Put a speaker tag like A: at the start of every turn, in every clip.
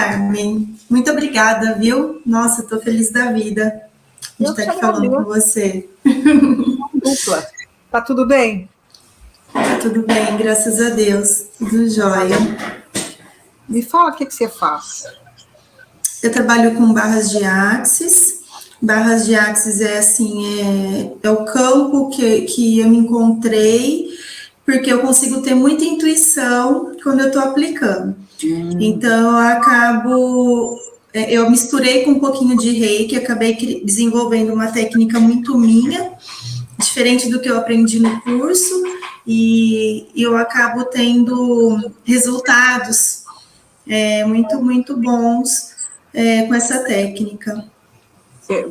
A: Carmen. Muito obrigada, viu? Nossa, estou feliz da vida de estar aqui falando com você.
B: Dupla. Tá tudo bem?
A: Tá tudo bem, graças a Deus. Tudo jóia.
B: Me fala o que você faz.
A: Eu trabalho com barras de axis. Barras de axis é assim, é o campo que eu me encontrei, porque eu consigo ter muita intuição quando eu estou aplicando. Então, eu misturei com um pouquinho de reiki, acabei desenvolvendo uma técnica muito minha, diferente do que eu aprendi no curso, e eu acabo tendo resultados muito, muito bons com essa técnica.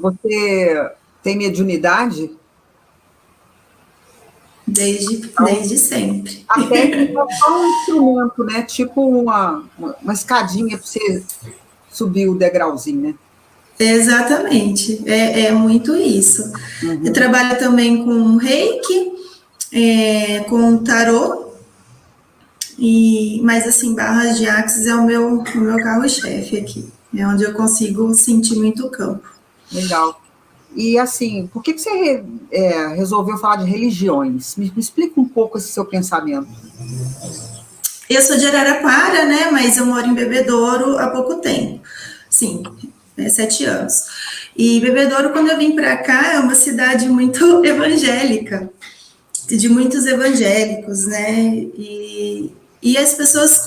B: Você tem mediunidade?
A: Desde sempre.
B: A técnica é só um instrumento, né? Tipo uma escadinha para você subir o degrauzinho, né?
A: Exatamente, é muito isso. Uhum. Eu trabalho também com reiki, com tarô, mas assim, barras de axis é o meu carro-chefe aqui, é onde eu consigo sentir muito o campo.
B: Legal. E assim, por que você resolveu falar de religiões? Me explica um pouco esse seu pensamento.
A: Eu sou de Araraquara, né, mas eu moro em Bebedouro há pouco tempo, sim, 7 anos. E Bebedouro, quando eu vim para cá, é uma cidade muito evangélica, de muitos evangélicos, né, e as pessoas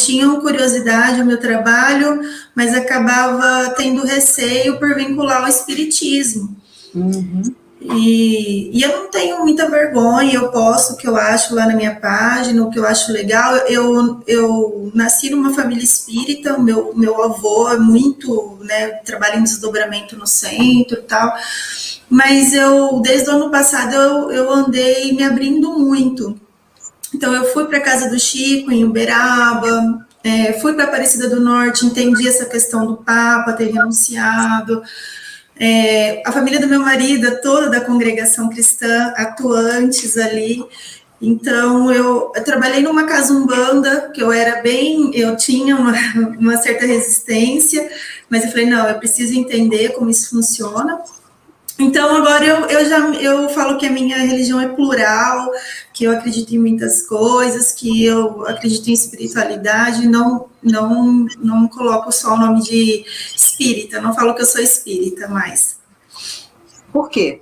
A: tinham curiosidade ao meu trabalho, mas acabava tendo receio por vincular ao espiritismo.
B: Uhum.
A: E eu não tenho muita vergonha, eu posto o que eu acho lá na minha página, o que eu acho legal. Eu nasci numa família espírita, meu avô é muito, né, trabalha em desdobramento no centro e tal, mas desde o ano passado, eu andei me abrindo muito. Então, eu fui para a casa do Chico, em Uberaba, fui para Aparecida do Norte, entendi essa questão do Papa ter renunciado. A família do meu marido é toda da congregação cristã, atuantes ali. Então, eu trabalhei numa casa umbanda, que eu tinha uma certa resistência, mas eu falei, não, eu preciso entender como isso funciona. Então, agora eu falo que a minha religião é plural, que eu acredito em muitas coisas, que eu acredito em espiritualidade, não coloco só o nome de espírita, não falo que eu sou espírita mais.
B: Por quê?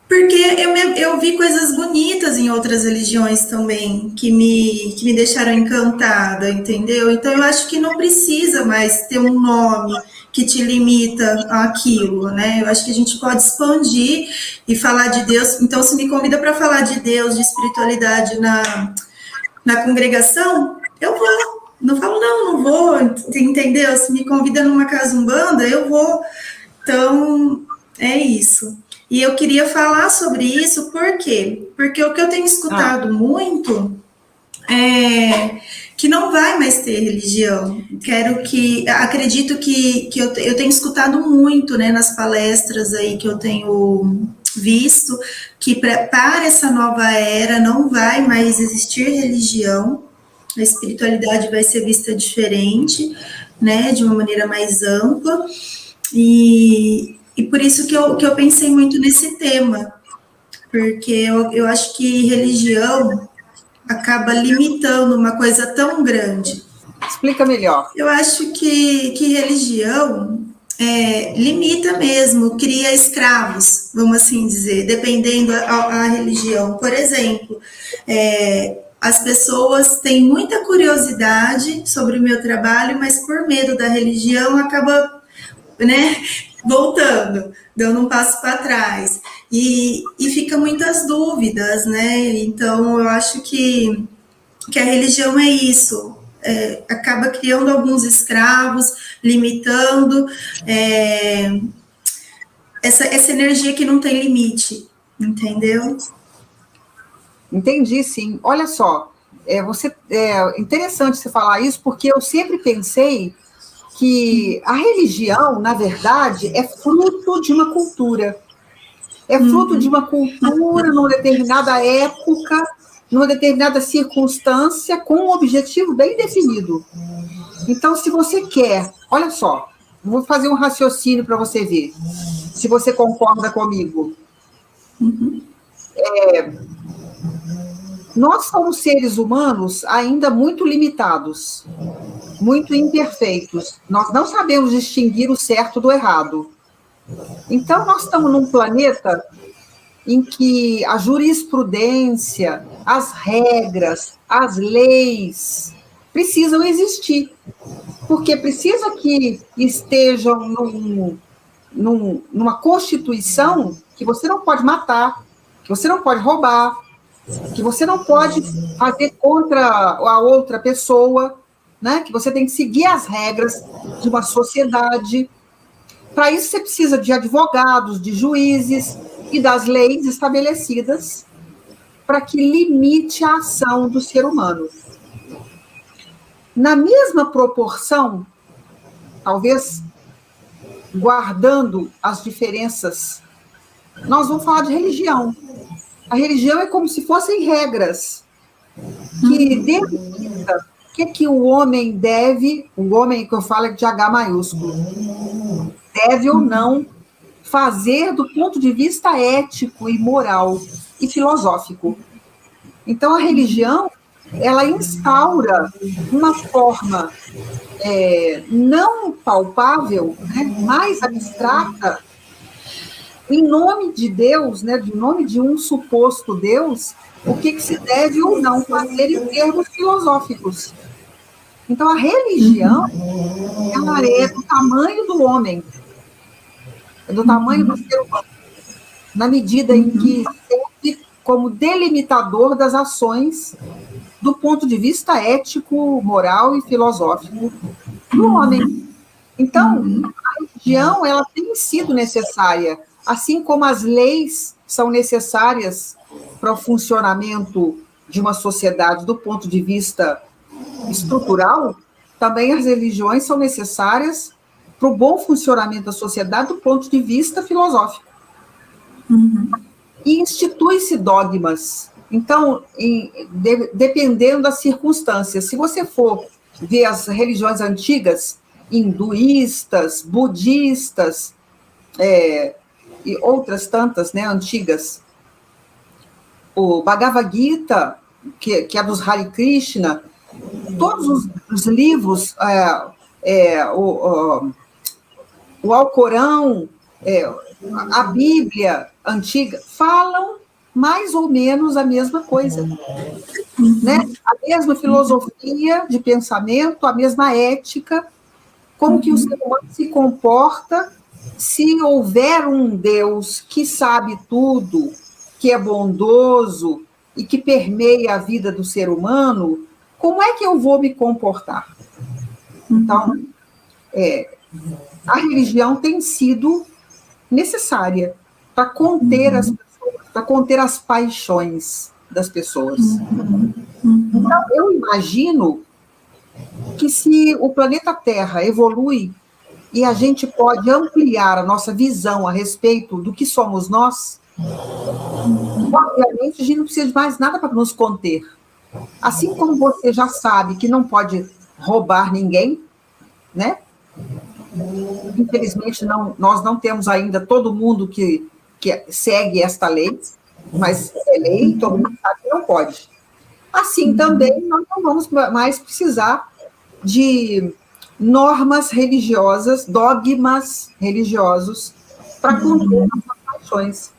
A: Porque eu vi coisas bonitas em outras religiões também, que me deixaram encantada, entendeu? Então, eu acho que não precisa mais ter um nome que te limita àquilo, né? Eu acho que a gente pode expandir e falar de Deus. Então, se me convida para falar de Deus, de espiritualidade na congregação, eu vou. Não falo, não vou, entendeu? Se me convida numa casa umbanda, eu vou. Então, é isso. E eu queria falar sobre isso, por quê? Porque o que eu tenho escutado muito é que não vai mais ter religião. Acredito que eu tenho escutado muito, né, nas palestras aí que eu tenho visto, que para essa nova era não vai mais existir religião, a espiritualidade vai ser vista diferente, né, de uma maneira mais ampla, e por isso que eu pensei muito nesse tema, porque eu acho que religião acaba limitando uma coisa tão grande.
B: Explica melhor.
A: Eu acho que religião limita mesmo, cria escravos, vamos assim dizer, dependendo a religião. Por exemplo, as pessoas têm muita curiosidade sobre o meu trabalho, mas por medo da religião acaba, né, voltando, dando um passo para trás. E fica muitas dúvidas, né? Então, eu acho que a religião é isso, acaba criando alguns escravos, limitando essa energia que não tem limite, entendeu?
B: Entendi, sim. Olha só, é interessante você falar isso, porque eu sempre pensei que a religião, na verdade, é fruto de uma cultura. É fruto de uma cultura, numa determinada época, numa determinada circunstância, com um objetivo bem definido. Então, se você quer, olha só, vou fazer um raciocínio para você ver, se você concorda comigo. Nós somos seres humanos ainda muito limitados, muito imperfeitos. Nós não sabemos distinguir o certo do errado. Então, nós estamos num planeta em que a jurisprudência, as regras, as leis precisam existir, porque precisa que estejam numa Constituição que você não pode matar, que você não pode roubar, que você não pode fazer contra a outra pessoa, né? Que você tem que seguir as regras de uma sociedade. Para isso, você precisa de advogados, de juízes e das leis estabelecidas para que limite a ação do ser humano. Na mesma proporção, talvez guardando as diferenças, nós vamos falar de religião. A religião é como se fossem regras que delimitam o que o homem deve, o homem que eu falo é de H maiúsculo, deve ou não fazer do ponto de vista ético e moral e filosófico. Então, a religião, ela instaura uma forma não palpável, né, mais abstrata, em nome de Deus, né, em nome de um suposto Deus, o que se deve ou não fazer em termos filosóficos. Então, a religião, ela é do tamanho do homem, é do tamanho do ser humano, na medida em que serve como delimitador das ações do ponto de vista ético, moral e filosófico do homem. Então, a religião, ela tem sido necessária, assim como as leis são necessárias para o funcionamento de uma sociedade do ponto de vista estrutural, também as religiões são necessárias para o bom funcionamento da sociedade do ponto de vista filosófico. E institui-se dogmas. Então, dependendo das circunstâncias, se você for ver as religiões antigas, hinduístas, budistas, e outras tantas, né, antigas, o Bhagavad Gita, que é dos Hare Krishna, todos os livros, o Alcorão, a Bíblia antiga, falam mais ou menos a mesma coisa, né? A mesma filosofia de pensamento, a mesma ética, como que o ser humano se comporta se houver um Deus que sabe tudo, que é bondoso e que permeia a vida do ser humano, como é que eu vou me comportar? Então, a religião tem sido necessária para conter as pessoas, para conter as paixões das pessoas. Então, eu imagino que se o planeta Terra evolui e a gente pode ampliar a nossa visão a respeito do que somos nós, obviamente a gente não precisa de mais nada para nos conter. Assim como você já sabe que não pode roubar ninguém, né? Infelizmente, nós não temos ainda todo mundo que segue esta lei, mas é lei, todo mundo sabe que não pode. Assim também, nós não vamos mais precisar de normas religiosas, dogmas religiosos, para conter nossas paixões.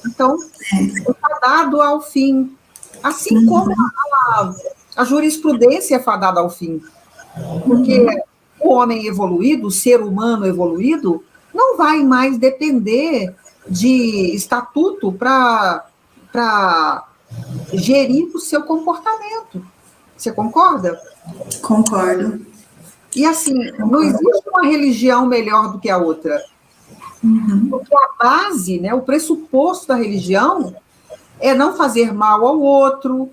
B: Então, está dado ao fim. Assim como a jurisprudência é fadada ao fim. Porque o homem evoluído, o ser humano evoluído, não vai mais depender de estatuto para gerir o seu comportamento. Você concorda?
A: Concordo.
B: E assim, não existe uma religião melhor do que a outra. Porque a base, né, o pressuposto da religião é não fazer mal ao outro,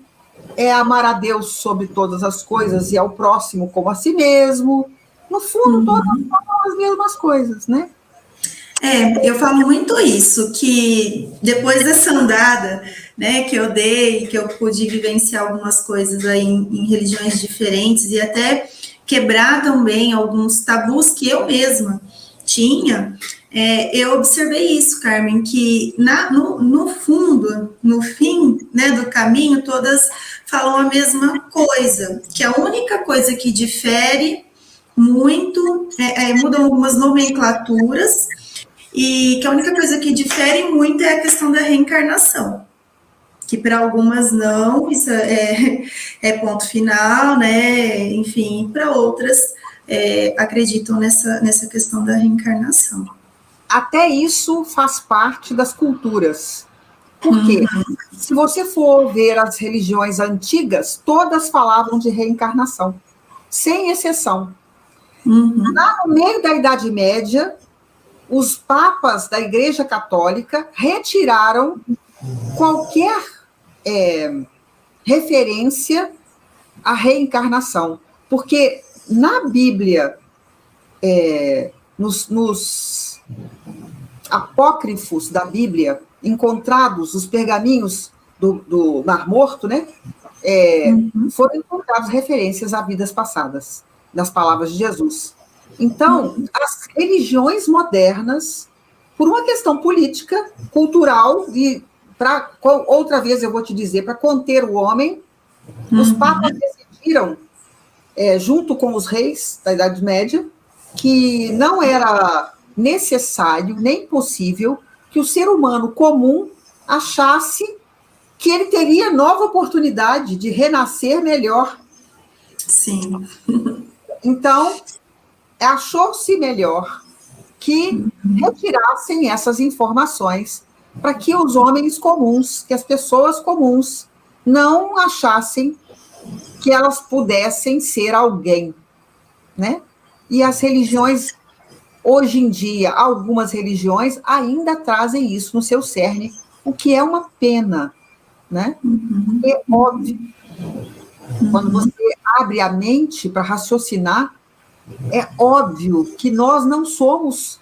B: é amar a Deus sobre todas as coisas e ao próximo como a si mesmo. No fundo, todas são as mesmas coisas, né?
A: Eu falo muito isso, que depois dessa andada, né, que eu dei, que eu pude vivenciar algumas coisas aí em religiões diferentes, e até quebrar também alguns tabus que eu mesma tinha, eu observei isso, Carmen, que no fundo, no fim, né, do caminho, todas falam a mesma coisa, que a única coisa que difere muito, mudam algumas nomenclaturas, e que a única coisa que difere muito é a questão da reencarnação, que para algumas não, isso é ponto final, né? Enfim, para outras acreditam nessa questão da reencarnação.
B: Até isso faz parte das culturas. Por quê? Se você for ver as religiões antigas, todas falavam de reencarnação, sem exceção. Lá no meio da Idade Média, os papas da Igreja Católica retiraram qualquer referência à reencarnação, porque na Bíblia, nos apócrifos da Bíblia, encontrados os pergaminhos do Mar Morto, né, foram encontradas referências a vidas passadas, nas palavras de Jesus. Então, as religiões modernas, por uma questão política, cultural, e outra vez eu vou te dizer, para conter o homem, os papas decidiram, junto com os reis da Idade Média, que não era necessário, nem possível, que o ser humano comum achasse que ele teria nova oportunidade de renascer melhor.
A: Sim.
B: Então, achou-se melhor que retirassem essas informações para que os homens comuns, que as pessoas comuns, não achassem que elas pudessem ser alguém, né? E as religiões, hoje em dia, algumas religiões ainda trazem isso no seu cerne, o que é uma pena, né? É óbvio. Quando você abre a mente para raciocinar, é óbvio que nós não somos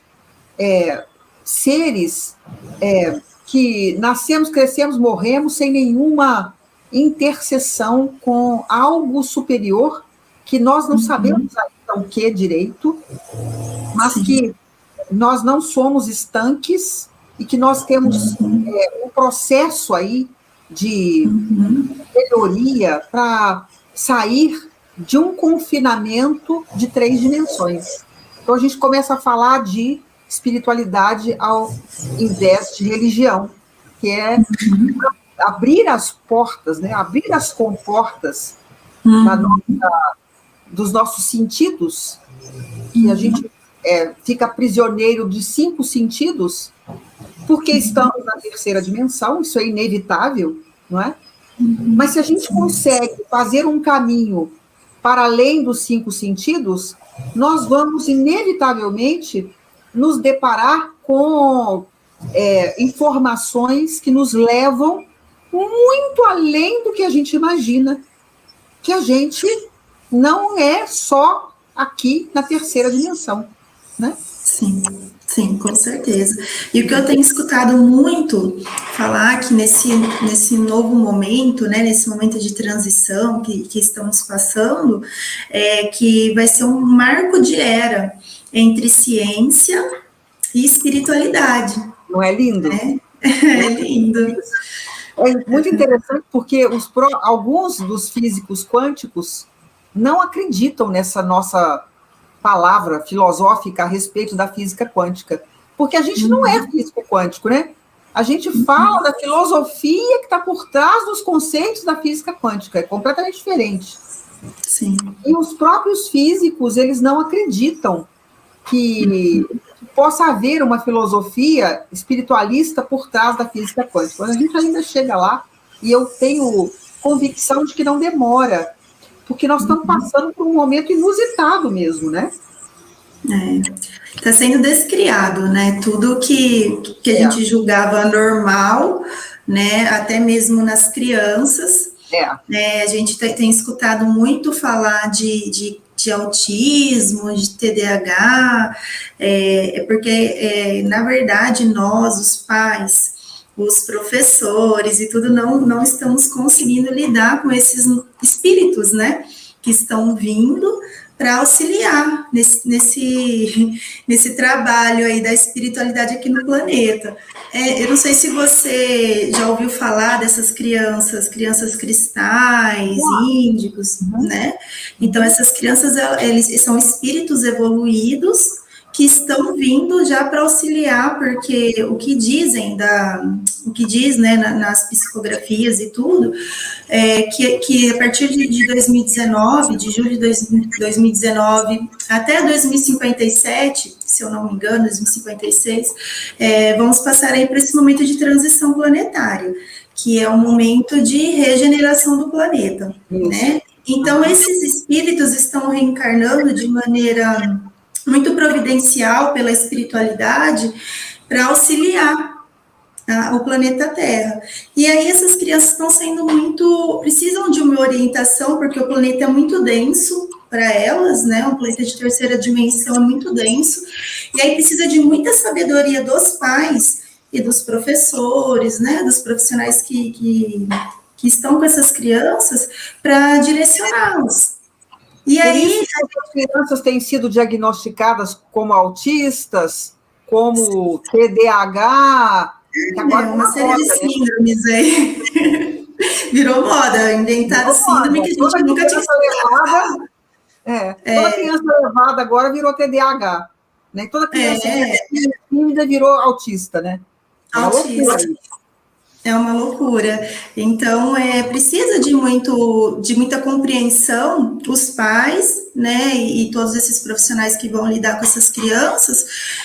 B: seres que nascemos, crescemos, morremos sem nenhuma interseção com algo superior, que nós não sabemos ainda o que direito, mas que nós não somos estanques e que nós temos um processo aí de melhoria para sair de um confinamento de 3 dimensões. Então, a gente começa a falar de espiritualidade ao invés de religião, que é abrir as portas, né? Abrir as comportas dos nossos sentidos, que a gente fica prisioneiro de 5 sentidos, porque estamos na 3ª dimensão, isso é inevitável, não é? Mas se a gente consegue fazer um caminho para além dos 5 sentidos, nós vamos inevitavelmente nos deparar com informações que nos levam muito além do que a gente imagina, que a gente não é só aqui na 3ª dimensão, né?
A: Sim, com certeza. E o que eu tenho escutado muito falar que nesse novo momento, né, nesse momento de transição que estamos passando, é que vai ser um marco de era entre ciência e espiritualidade.
B: Não é lindo?
A: É lindo.
B: É muito interessante porque alguns dos físicos quânticos não acreditam nessa nossa palavra filosófica a respeito da física quântica, porque a gente não é físico quântico, né? A gente fala da filosofia que está por trás dos conceitos da física quântica, é completamente diferente.
A: Sim.
B: E os próprios físicos, eles não acreditam que possa haver uma filosofia espiritualista por trás da física quântica. Quando a gente ainda chega lá, e eu tenho convicção de que não demora, porque nós estamos passando por um momento inusitado mesmo, né?
A: Está sendo descriado, né? Tudo que a gente julgava normal, né? Até mesmo nas crianças. A gente tem escutado muito falar de autismo, de TDAH, porque, na verdade, nós, os pais, os professores e tudo, não estamos conseguindo lidar com esses espíritos, né? que estão vindo para auxiliar nesse trabalho aí da espiritualidade aqui no planeta. Eu não sei se você já ouviu falar dessas crianças cristais, índicos, né? Então, essas crianças, eles são espíritos evoluídos que estão vindo já para auxiliar, porque o que diz, né, nas psicografias e tudo, que a partir de 2019, de julho de 2019 até 2057, se eu não me engano, 2056, vamos passar aí para esse momento de transição planetária, que é um momento de regeneração do planeta, né? Então, esses espíritos estão reencarnando de maneira muito providencial pela espiritualidade para auxiliar o planeta Terra. E aí essas crianças estão sendo precisam de uma orientação, porque o planeta é muito denso para elas, né? Um planeta de terceira dimensão é muito denso, e aí precisa de muita sabedoria dos pais e dos professores, né? Dos profissionais que estão com essas crianças para direcioná-los. E
B: por
A: aí,
B: isso que as crianças têm sido diagnosticadas como autistas, como TDAH, que agora
A: uma série de síndromes aí. Virou moda, inventaram síndrome que a gente nunca tinha
B: estudado. Toda criança levada agora virou TDAH. Né? Toda criança tímida virou autista, né?
A: Autista. É uma loucura. Então, precisa de muita compreensão, os pais, né, e todos esses profissionais que vão lidar com essas crianças,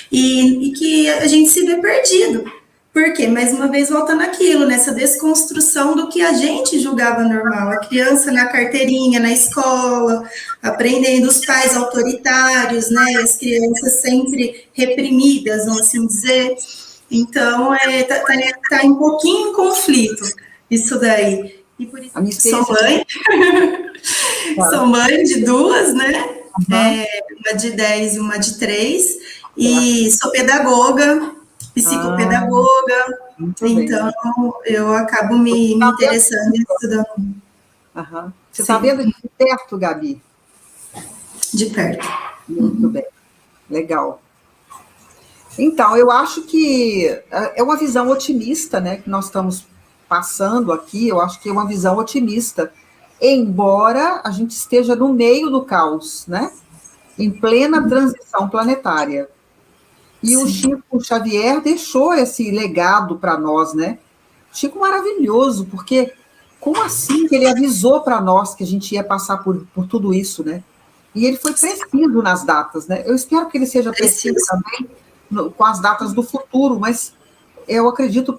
A: e que a gente se vê perdido. Por quê? Mais uma vez, volta naquilo, nessa desconstrução do que a gente julgava normal. A criança na carteirinha, na escola, aprendendo os pais autoritários, né, as crianças sempre reprimidas, vamos assim dizer. Então, tá um pouquinho em conflito isso daí. E por isso sou mãe. Sou mãe de duas, né? Uma de 10 e uma de 3. E sou pedagoga, psicopedagoga. Então, eu acabo me interessando e estudando.
B: Você está vendo de perto, Gabi?
A: De perto.
B: Muito bem. Legal. Então, eu acho que é uma visão otimista, né, que nós estamos passando aqui. Eu acho que é uma visão otimista, embora a gente esteja no meio do caos, né, em plena transição planetária. E o Chico Xavier deixou esse legado para nós, né? Chico maravilhoso, porque como assim que ele avisou para nós que a gente ia passar por tudo isso, né? E ele foi preciso nas datas, né? Eu espero que ele seja preciso também com as datas do futuro, mas eu acredito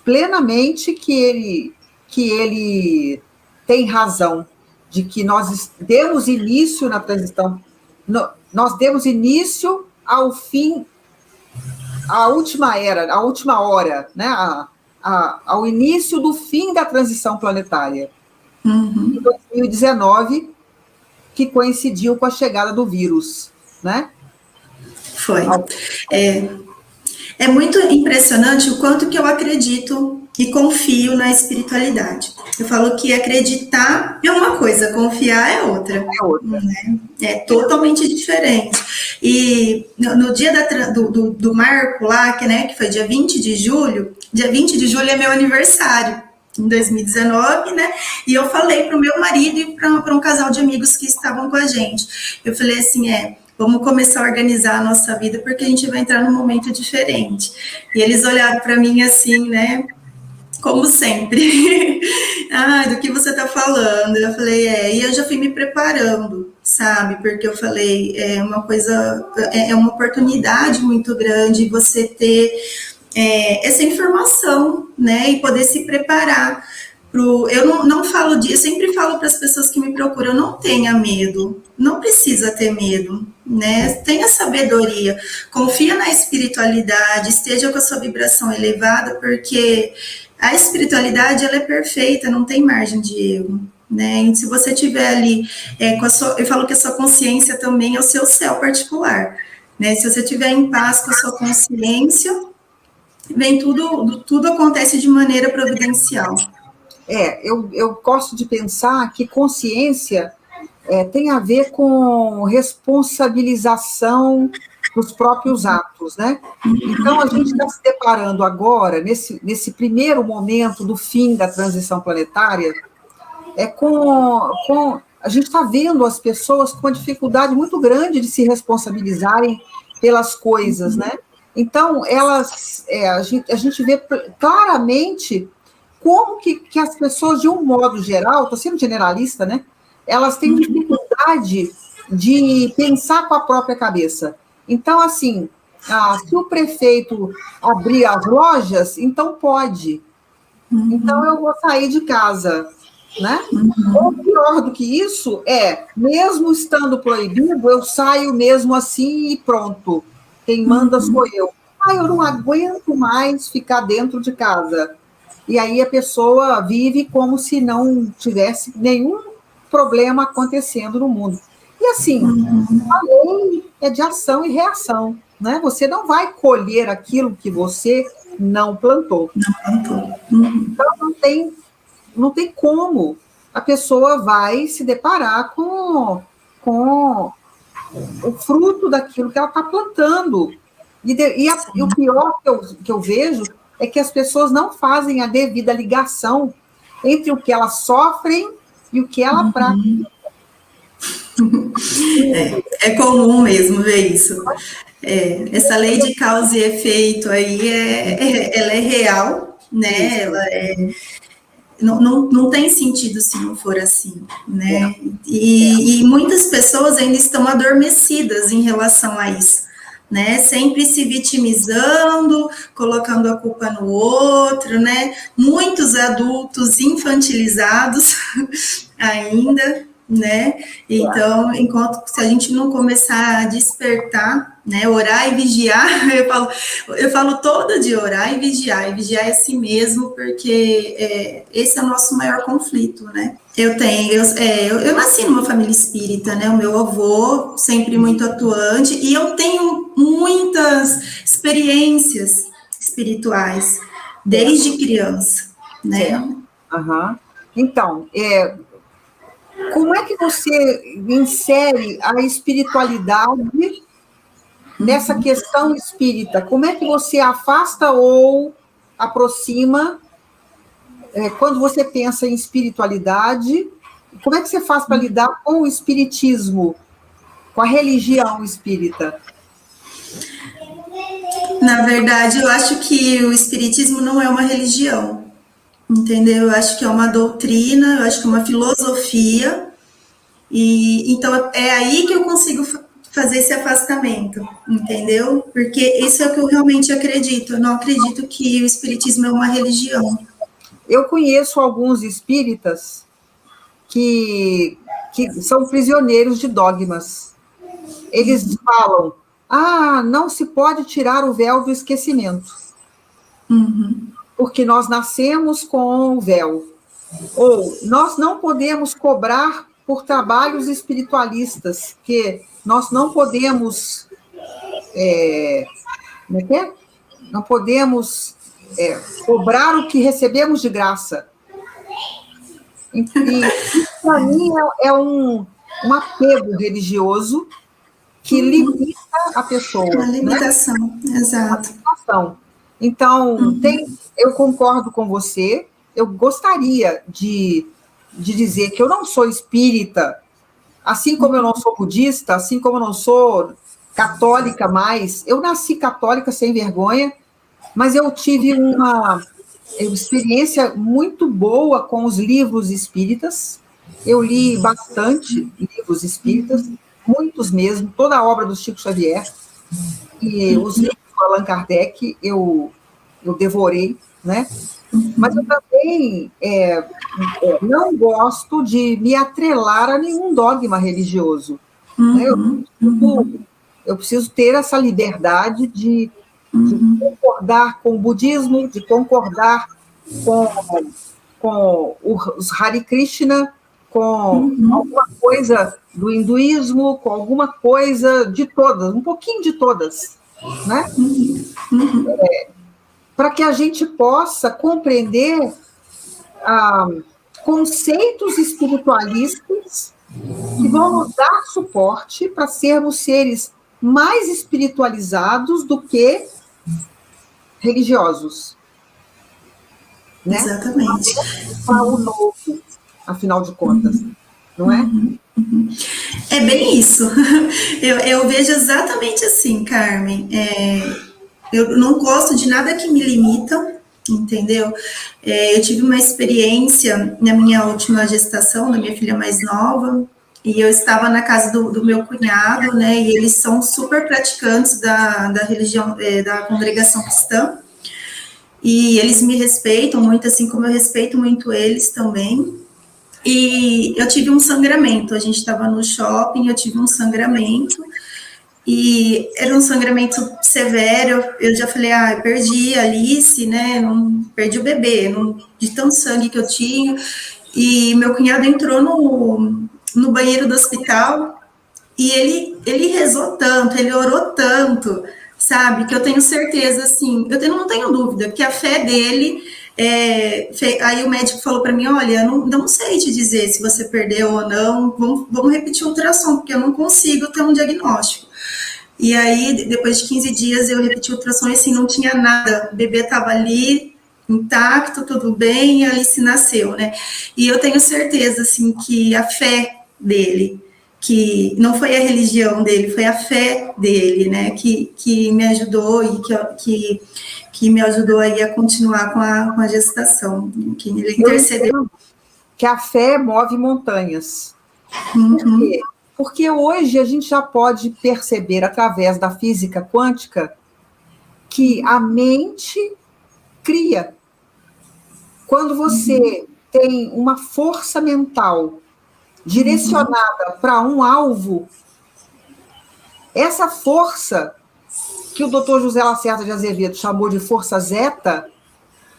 B: plenamente que ele tem razão, de que nós demos início na transição, nós demos início ao fim, à última era, à última hora, né? Ao início do fim da transição planetária, em 2019, que coincidiu com a chegada do vírus, né?
A: Foi. É muito impressionante o quanto que eu acredito e confio na espiritualidade. Eu falo que acreditar é uma coisa, confiar é outra. Né? É totalmente diferente. E no dia do marco lá, que foi dia 20 de julho, dia 20 de julho é meu aniversário, em 2019, né? E eu falei para o meu marido e para um casal de amigos que estavam com a gente. Eu falei assim, vamos começar a organizar a nossa vida, porque a gente vai entrar num momento diferente. E eles olharam para mim assim, né? Como sempre. Do que você está falando? Eu falei, e eu já fui me preparando, sabe? Porque eu falei, é uma oportunidade muito grande você ter essa informação, né? E poder se preparar. Eu não falo disso, eu sempre falo para as pessoas que me procuram, não tenha medo, não precisa ter medo, né? Tenha sabedoria, confia na espiritualidade, esteja com a sua vibração elevada, porque a espiritualidade, ela é perfeita, não tem margem de erro, né? E se você tiver ali, eu falo que a sua consciência também é o seu céu particular, né? Se você tiver em paz com a sua consciência, vem tudo acontece de maneira providencial.
B: Eu gosto de pensar que consciência tem a ver com responsabilização dos próprios atos, né? Então, a gente está se deparando agora, nesse primeiro momento do fim da transição planetária, a gente está vendo as pessoas com uma dificuldade muito grande de se responsabilizarem pelas coisas, né? Então, a gente vê claramente como que as pessoas, de um modo geral, estou sendo generalista, né? Elas têm dificuldade de pensar com a própria cabeça. Então, assim, se o prefeito abrir as lojas, então pode. Então, eu vou sair de casa, né? Ou pior do que isso mesmo estando proibido, eu saio mesmo assim e pronto. Quem manda sou eu. Eu não aguento mais ficar dentro de casa. E aí a pessoa vive como se não tivesse nenhum problema acontecendo no mundo. E assim, a lei é de ação e reação, né? Você não vai colher aquilo que você não plantou. Então, não tem como. A pessoa vai se deparar com o fruto daquilo que ela está plantando. E o pior que eu vejo é que as pessoas não fazem a devida ligação entre o que elas sofrem e o que ela pratica.
A: É comum mesmo ver isso. Essa lei de causa e efeito aí, ela é real, né? Ela não tem sentido se não for assim, né? E muitas pessoas ainda estão adormecidas em relação a isso, né? Sempre se vitimizando, colocando a culpa no outro, né? Muitos adultos infantilizados ainda, né? Então, se a gente não começar a despertar, né, orar e vigiar, eu falo todo de orar e vigiar a si mesmo, porque esse é o nosso maior conflito, né? Eu nasci numa família espírita, né? O meu avô sempre muito atuante, e eu tenho muitas experiências espirituais desde criança, né?
B: Então, como é que você insere a espiritualidade nessa questão espírita? Como é que você afasta ou aproxima quando você pensa em espiritualidade? Como é que você faz para lidar com o espiritismo, com a religião espírita?
A: Na verdade, eu acho que o espiritismo não é uma religião, entendeu? Eu acho que é uma doutrina, eu acho que é uma filosofia, e então é aí que eu consigo fazer esse afastamento, entendeu? Porque isso é o que eu realmente acredito. Eu não acredito que o espiritismo é uma religião.
B: Eu conheço alguns espíritas que são prisioneiros de dogmas. Eles falam: não se pode tirar o véu do esquecimento, porque nós nascemos com o véu. Ou nós não podemos cobrar por trabalhos espiritualistas, que nós não podemos não podemos cobrar o que recebemos de graça. E para mim é um apego religioso que limita a pessoa.
A: Uma limitação, né? Exato.
B: Uma limitação. Então, eu concordo com você, eu gostaria de dizer que eu não sou espírita, assim como eu não sou budista, assim como eu não sou católica mais. Eu nasci católica sem vergonha, mas eu tive uma experiência muito boa com os livros espíritas. Eu li bastante livros espíritas, muitos mesmo, toda a obra do Chico Xavier, e os livros do Allan Kardec eu devorei, né? Mas eu também não gosto de me atrelar a nenhum dogma religioso. Né? Eu preciso ter essa liberdade de concordar com o budismo, de concordar com os Hare Krishna, com alguma coisa do hinduísmo, com alguma coisa de todas, um pouquinho de todas, né? Para que a gente possa compreender conceitos espiritualistas que vão nos dar suporte para sermos seres mais espiritualizados do que religiosos. Né?
A: Exatamente.
B: Para o novo, afinal de contas, não é?
A: É bem isso. Eu vejo exatamente assim, Carmen. Eu não gosto de nada que me limita, entendeu? Eu tive uma experiência na minha última gestação, da minha filha mais nova, e eu estava na casa do meu cunhado, né? E eles são super praticantes da religião, da congregação cristã. E eles me respeitam muito, assim como eu respeito muito eles também. E eu tive um sangramento. A gente estava no shopping, eu tive um sangramento. E era um sangramento severo. Eu já falei, eu perdi a Alice, né? Não, perdi o bebê, de tanto sangue que eu tinha. E meu cunhado entrou no banheiro do hospital e ele rezou tanto, ele orou tanto, sabe? Que eu tenho certeza, assim, não tenho dúvida que a fé dele. Aí o médico falou para mim: olha, não sei te dizer se você perdeu ou não, vamos repetir o ultrassom, porque eu não consigo ter um diagnóstico. E aí, depois de 15 dias, eu repeti o ultrassom e assim, não tinha nada. O bebê estava ali, intacto, tudo bem, e a Alice nasceu, né? E eu tenho certeza, assim, que a fé dele, que não foi a religião dele, foi a fé dele, né? Que me ajudou e que me ajudou aí a continuar com a gestação, que ele intercedeu.
B: Que a fé move montanhas. Por quê? Porque hoje a gente já pode perceber, através da física quântica, que a mente cria. Quando você tem uma força mental direcionada para um alvo, essa força, que o Dr. José Lacerda de Azevedo chamou de força zeta,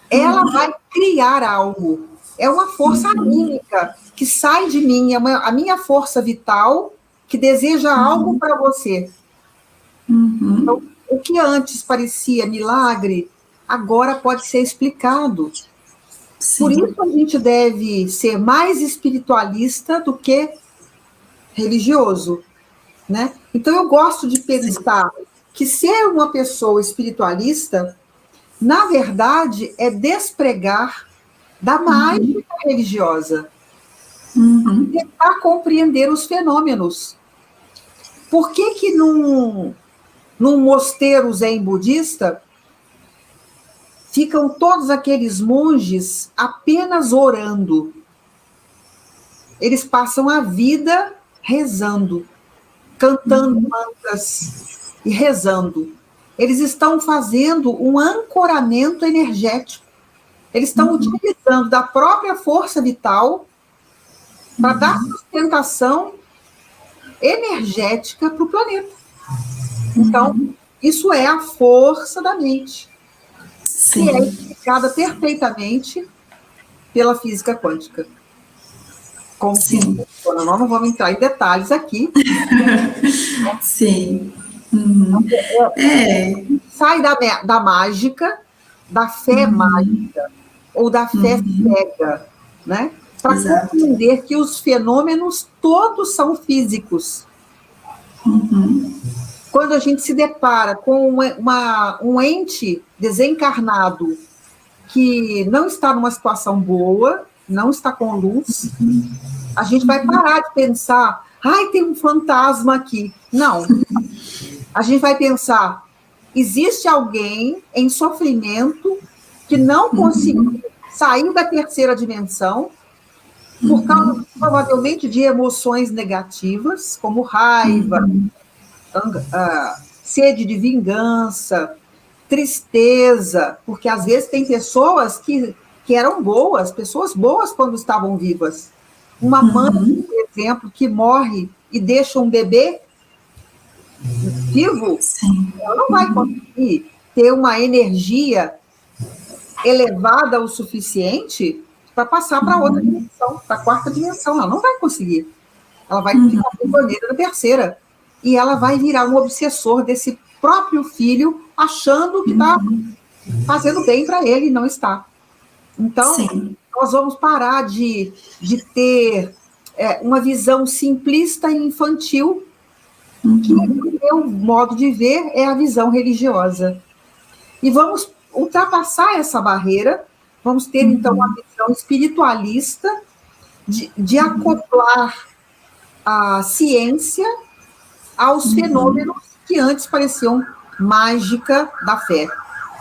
B: ela vai criar algo. É uma força anímica que sai de mim, a minha força vital que deseja algo para você. Então, o que antes parecia milagre, agora pode ser explicado. Sim. Por isso a gente deve ser mais espiritualista do que religioso, né? Então eu gosto de pensar que ser uma pessoa espiritualista, na verdade, é despregar da mágica religiosa. Tentar compreender os fenômenos. Por que num mosteiro zen budista ficam todos aqueles monges apenas orando? Eles passam a vida rezando, cantando mantras e rezando. Eles estão fazendo um ancoramento energético. Eles estão utilizando da própria força vital para dar sustentação energética para o planeta. Então, isso é a força da mente, que é explicada perfeitamente pela física quântica. Como se funciona. Nós não vamos entrar em detalhes aqui.
A: Sim.
B: Sai da mágica, da fé mágica, ou da fé cega, né? Para compreender que os fenômenos todos são físicos. Quando a gente se depara com um ente desencarnado que não está numa situação boa, não está com luz, a gente vai parar de pensar, tem um fantasma aqui. Não. A gente vai pensar, existe alguém em sofrimento que não conseguiu sair da terceira dimensão por causa, provavelmente, de emoções negativas, como raiva, sede de vingança, tristeza, porque às vezes tem pessoas que eram boas, pessoas boas quando estavam vivas. Uma mãe, por exemplo, que morre e deixa um bebê vivo, ela não vai conseguir ter uma energia elevada o suficiente para passar para outra dimensão, para a quarta dimensão. Ela não vai conseguir. Ela vai ficar prisioneira da terceira. E ela vai virar um obsessor desse próprio filho, achando que está fazendo bem para ele e não está. Então, nós vamos parar de ter uma visão simplista e infantil, que, no meu modo de ver, é a visão religiosa. E vamos ultrapassar essa barreira, vamos ter, então, uma visão espiritualista de acoplar a ciência aos fenômenos que antes pareciam mágica da fé,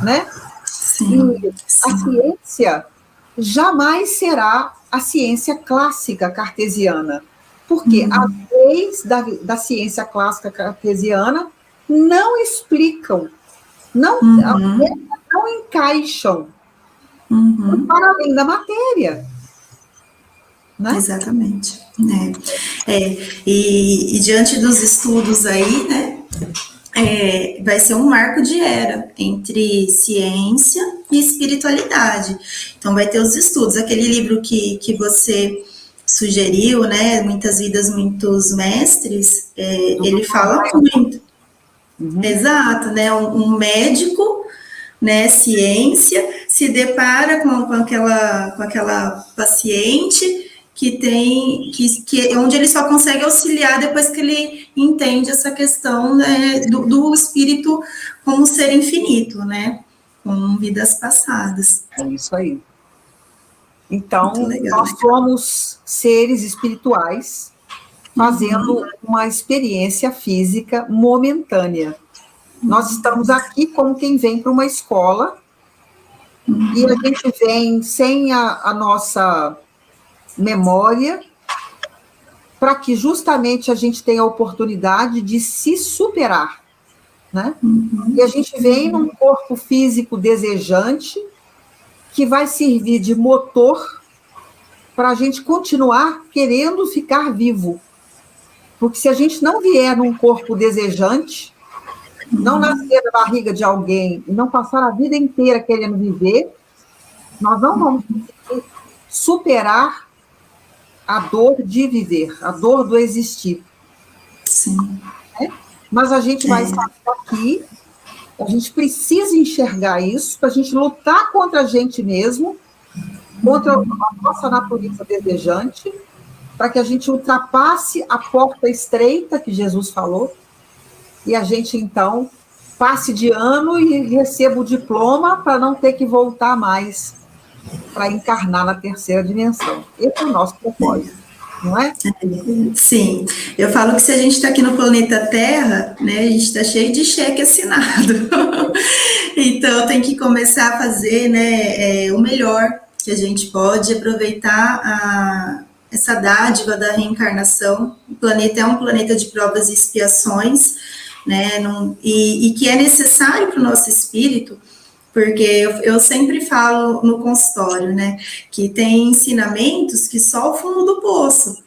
B: né?
A: Sim,
B: E
A: sim.
B: a ciência jamais será a ciência clássica cartesiana, porque as leis da ciência clássica cartesiana não explicam, não encaixam para além da matéria, né?
A: Exatamente. E diante dos estudos aí, né, vai ser um marco de era entre ciência e espiritualidade. Então, vai ter os estudos. Aquele livro que você sugeriu, né, Muitas Vidas, Muitos Mestres, ele fala muito. Exato, né, um médico, né, ciência, se depara com aquela paciente que tem, onde ele só consegue auxiliar depois que ele entende essa questão, né, do espírito como ser infinito, né, com vidas passadas.
B: É isso aí. Então, nós somos seres espirituais fazendo uma experiência física momentânea. Nós estamos aqui como quem vem para uma escola e a gente vem sem a nossa memória, para que justamente a gente tenha a oportunidade de se superar, né? E a gente vem num corpo físico desejante, que vai servir de motor para a gente continuar querendo ficar vivo. Porque se a gente não vier num corpo desejante, não nascer da barriga de alguém e não passar a vida inteira querendo viver, nós não vamos conseguir superar a dor de viver, a dor do existir.
A: Sim.
B: Mas a gente vai estar aqui, a gente precisa enxergar isso, para a gente lutar contra a gente mesmo, contra a nossa natureza desejante, para que a gente ultrapasse a porta estreita que Jesus falou, e a gente, então, passe de ano e receba o diploma para não ter que voltar mais para encarnar na terceira dimensão. Esse é o nosso propósito, não é?
A: Sim, eu falo que se a gente está aqui no planeta Terra, né, a gente está cheio de cheque assinado. Então tem que começar a fazer, né, o melhor que a gente pode, aproveitar essa dádiva da reencarnação. O planeta é um planeta de provas e expiações, né, e que é necessário para o nosso espírito. Porque eu sempre falo no consultório, né, que tem ensinamentos que só o fundo do poço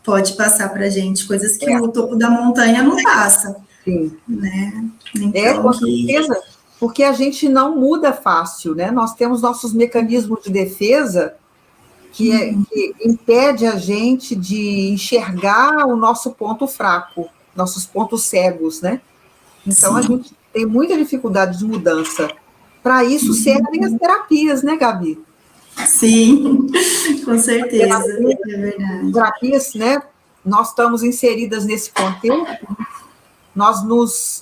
A: pode passar para a gente, coisas que o topo da montanha não passa.
B: Sim.
A: Né? Então,
B: com certeza, porque a gente não muda fácil, né? Nós temos nossos mecanismos de defesa que impede a gente de enxergar o nosso ponto fraco, nossos pontos cegos, né? Então, a gente tem muita dificuldade de mudança. Para isso servem as terapias, né, Gabi?
A: Sim, com certeza, é verdade.
B: Terapias, né? Nós estamos inseridas nesse contexto, nós nos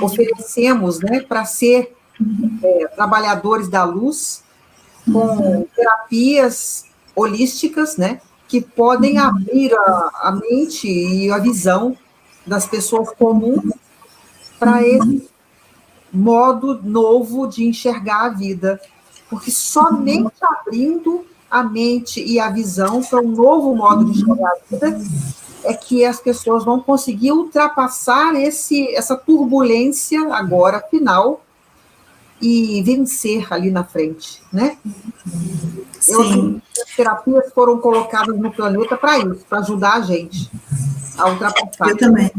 B: oferecemos, né, para ser trabalhadores da luz, com terapias holísticas, né, que podem abrir a mente e a visão das pessoas comuns para esse modo novo de enxergar a vida, porque somente abrindo a mente e a visão para um novo modo de enxergar a vida é que as pessoas vão conseguir ultrapassar essa turbulência agora, final, e vencer ali na frente, né? As terapias foram colocadas no planeta para isso, para ajudar a gente a ultrapassar.
A: Eu também.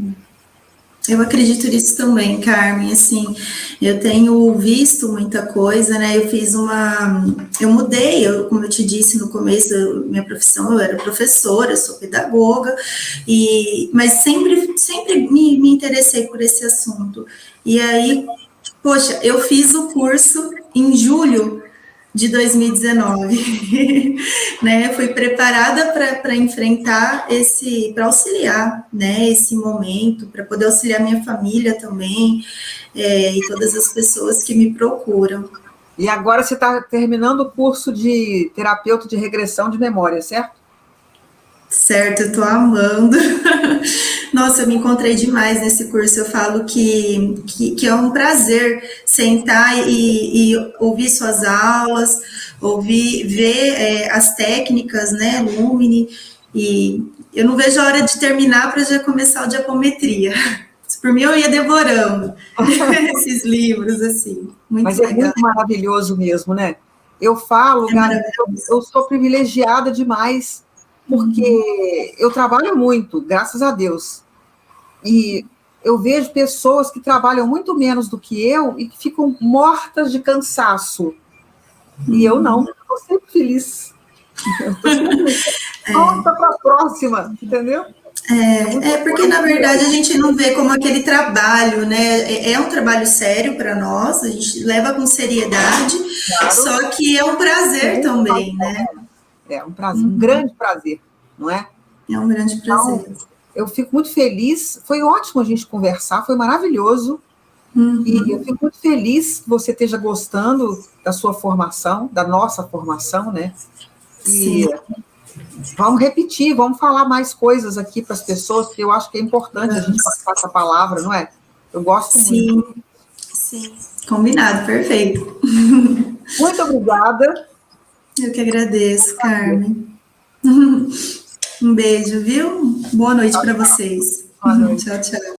A: Eu acredito nisso também, Carmen, assim, eu tenho visto muita coisa, né, eu mudei, como eu te disse no começo, minha profissão, eu era professora, sou pedagoga, mas sempre me interessei por esse assunto, e aí, poxa, eu fiz o curso em julho de 2019, né? Fui preparada para enfrentar para auxiliar, né? Esse momento, para poder auxiliar minha família também, e todas as pessoas que me procuram.
B: E agora você está terminando o curso de terapeuta de regressão de memória, certo?
A: Certo, eu tô amando. Nossa, eu me encontrei demais nesse curso. Eu falo que é um prazer sentar e ouvir suas aulas, ouvir, ver as técnicas, né, Lumine, e eu não vejo a hora de terminar para já começar o diapometria. Por mim, eu ia devorando esses livros, assim, muito
B: Mas é
A: legal.
B: muito maravilhoso mesmo, né? Eu falo,
A: É
B: Gabi,
A: maravilhoso.
B: eu sou privilegiada demais, porque eu trabalho muito, graças a Deus. E eu vejo pessoas que trabalham muito menos do que eu e que ficam mortas de cansaço. E eu não, estou sempre feliz. Eu estou sempre pronta para a próxima, entendeu?
A: Porque, na verdade, a gente não vê como aquele trabalho, né? É um trabalho sério para nós, a gente leva com seriedade,
B: Claro,
A: só que é um prazer também, né?
B: é um prazer, um grande prazer, não é?
A: É um grande
B: Então,
A: prazer.
B: eu fico muito feliz. Foi ótimo a gente conversar, foi maravilhoso. E eu fico muito feliz que você esteja gostando da sua formação, da nossa formação, né? E
A: Sim,
B: vamos repetir, vamos falar mais coisas aqui para as pessoas, porque eu acho que é importante a gente
A: vamos.
B: passar essa palavra, não é? Eu gosto muito.
A: Sim, sim. Combinado, perfeito.
B: Muito obrigada.
A: Eu que agradeço, Carmen. Um beijo, viu? Boa noite para vocês.
B: Boa noite.
A: Tchau, tchau.